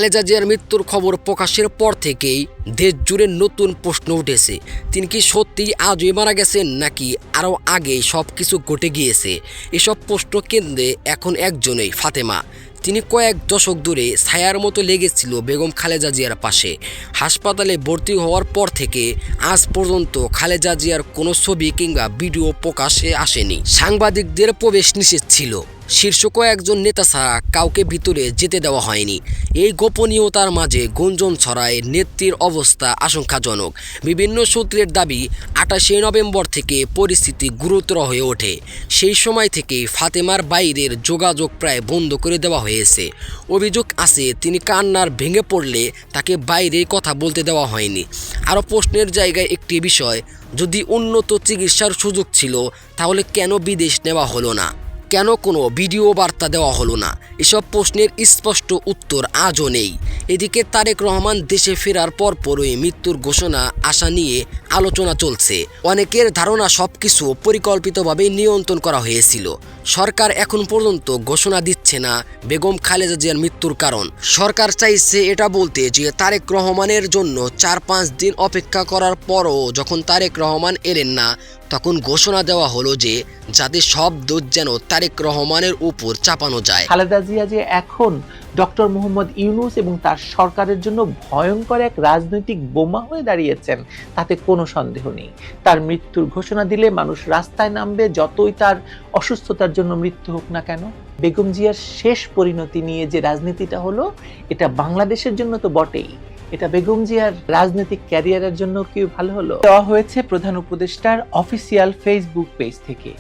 খালেদা জিয়ার মৃত্যুর খবর প্রকাশের পর থেকেই দেশ জুড়ে নতুন প্রশ্ন উঠেছে। তিনি কি সত্যিই আজই মারা গেছেন নাকি আরও আগেই সব কিছু ঘটে গিয়েছে? এসব প্রশ্ন কেন্দ্রে এখন একজনই, ফাতেমা। তিনি কয়েক দশক ধরে ছায়ার মতো লেগেছিল বেগম খালেদা জিয়ার পাশে। হাসপাতালে ভর্তি হওয়ার পর থেকে আজ পর্যন্ত খালেদা জিয়ার কোনো ছবি কিংবা ভিডিও প্রকাশে আসেনি। সাংবাদিকদের প্রবেশ নিষেধ ছিল। শীর্ষ কয়েকজন নেতা ছাড়া কাউকে ভিতরে যেতে দেওয়া হয়নি। এই গোপনীয়তার মাঝে গুঞ্জন ছড়ায় নেত্রীর অবস্থা আশঙ্কাজনক। বিভিন্ন সূত্রের দাবি 28শে নভেম্বর থেকে পরিস্থিতি গুরুতর হয়ে ওঠে। সেই সময় থেকে ফাতেমার বাইরের যোগাযোগ প্রায় বন্ধ করে দেওয়া হয়েছে। অভিযোগ আছে তিনি কান্নার ভেঙে পড়লে তাকে বাইরে কথা বলতে দেওয়া হয়নি। আরও প্রশ্নের জায়গায় একটি বিষয়, যদি উন্নত চিকিৎসার সুযোগ ছিল তাহলে কেন বিদেশ নেওয়া হলো না? কেন কোনো ভিডিও বার্তা দেওয়া হলো না? এসব প্রশ্নের স্পষ্ট উত্তর আজও নেই। এদিকে তারেক রহমান দেশে ফেরার পরপরই মৃত্যুর ঘোষণা আসা নিয়ে আলোচনা চলছে। অনেকের ধারণা সবকিছু পরিকল্পিতভাবে নিয়ন্ত্রণ করা হয়েছিল। সরকার এখন পর্যন্ত ঘোষণা দিচ্ছে না বেগম খালেদা জিয়ার মৃত্যুর কারণ। সরকার চাইছে এটা বলতে যে তারেক রহমানের জন্য 4-5 দিন অপেক্ষা করার পরও যখন তারেক রহমান এলেন না, তখন ঘোষণা দেওয়া হলো যে যাতে সব দোষ যেন তারেক রহমানের উপর চাপানো যায়। খালেদা জিয়া যে এখন ডক্টর মোহাম্মদ ইউনূস এবং তার সরকারের জন্য ভয়ঙ্কর এক রাজনৈতিক বোমা হয়ে দাঁড়িয়েছেন তাতে কোনো সন্দেহ নেই। তার মৃত্যুর ঘোষণা দিলে মানুষ রাস্তায় নামবে, যতই তার অসুস্থতার জন্য মৃত্যু হোক না কেন। বেগম জিয়ার শেষ পরিণতি নিয়ে যে রাজনীতিটা হলো, এটা বাংলাদেশের জন্য তো বটেই, এটা বেগম জিয়ার রাজনৈতিক ক্যারিয়ারের জন্য কি ভালো হলো? দেওয়া হয়েছে প্রধান উপদেষ্টার অফিসিয়াল ফেসবুক পেজ থেকে।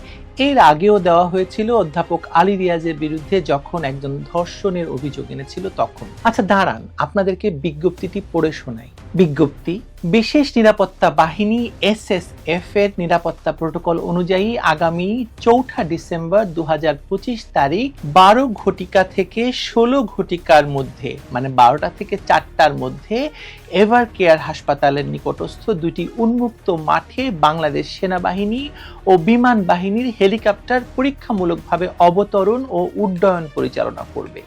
এর আগেও দেওয়া হয়েছিল অধ্যাপক আলী রিয়াজের বিরুদ্ধে যখন একজন ধর্ষণের অভিযোগ এনেছিল তখন। আচ্ছা দাঁড়ান, আপনাদেরকে বিজ্ঞপ্তিটি পড়ে শোনাই। বিজ্ঞপ্তি: বিশেষ নিরাপত্তা বাহিনী SSF এর নিরাপত্তা প্রোটোকল অনুযায়ী আগামী 4 ডিসেম্বর 2025 তারিখ 12 ঘটিকা থেকে 16 ঘটিকার মধ্যে, মানে 12টা থেকে 4টার মধ্যে এভার কেয়ার হাসপাতালের নিকটস্থ দুটি উন্মুক্ত মাঠে বাংলাদেশ সেনাবাহিনী ও বিমান বাহিনীর হেলিকপ্টার পরীক্ষামূলকভাবে অবতরণ ও উড্ডয়ন পরিচালনা করবে।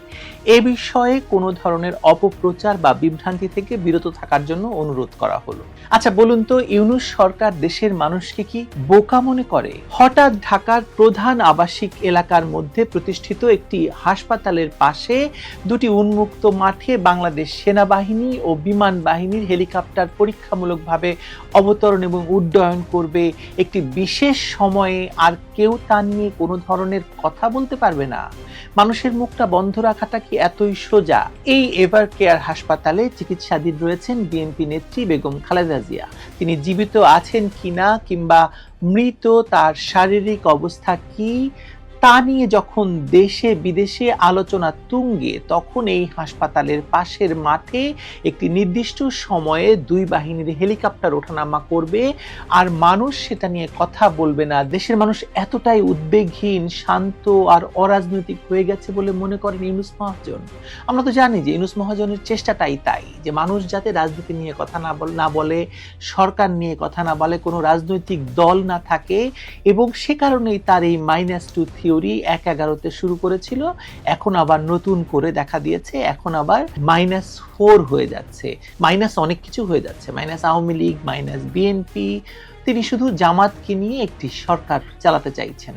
এ বিষয়ে কোনো ধরনের অপপ্রচার বা বিভ্রান্তি থেকে বিরত থাকার জন্য অনুরোধ করা হলো। আচ্ছা বলুন তো, ইউনূস সরকার দেশের মানুষকে কি বোকা মনে করে? হঠাৎ ঢাকার প্রধান আবাসিক এলাকার মধ্যে প্রতিষ্ঠিত একটি হাসপাতালের পাশে দুটি উন্মুক্ত মাঠে বাংলাদেশ সেনাবাহিনী ও বিমান বাহিনীর হেলিকপ্টার পরীক্ষামূলকভাবে অবতরণ এবং উড্ডয়ন করবে একটি বিশেষ সময়ে, আর কেউ তা নিয়ে কোনো ধরনের কথা বলতে পারবে না? মানুষের মুখটা বন্ধ রাখাটা কি এতই সোজা? এই এভার কেয়ার হাসপাতালে চিকিৎসাধীন রয়েছেন বিএনপি নেত্রী বেগম খালেদা জিয়া। তিনি জীবিত আছেন কিনা কিংবা মৃত, তার শারীরিক অবস্থা কি, তা নিয়ে যখন দেশে বিদেশে আলোচনা তুঙ্গে, তখন এই হাসপাতালের পাশের মাঠে একটি নির্দিষ্ট সময়ে দুই বাহিনীর হেলিকপ্টার ওঠানামা করবে আর মানুষ সেটা নিয়ে কথা বলবে না। দেশের মানুষ এতটাই উদ্বেগহীন, শান্ত আর অরাজনৈতিক হয়ে গেছে বলে মনে করেন ইউনূস মহাজন? আমরা তো জানি যে ইউনূস মহাজনের চেষ্টাটাই তাই, যে মানুষ যাতে রাজনীতি নিয়ে কথা না বলে, সরকার নিয়ে কথা না বলে, কোনো রাজনৈতিক দল না থাকে, এবং সে কারণেই তার এই -2 থিওরি 1-11-তে শুরু করেছিল, এখন আবার নতুন করে দেখা দিয়েছে, এখন আবার -4 হয়ে যাচ্ছে, অনেক কিছু হয়ে যাচ্ছে, আওয়ামী লীগ, বিএনপি। তিনি শুধু জামাতকে নিয়ে একটি সরকার চালাতে চাইছেন।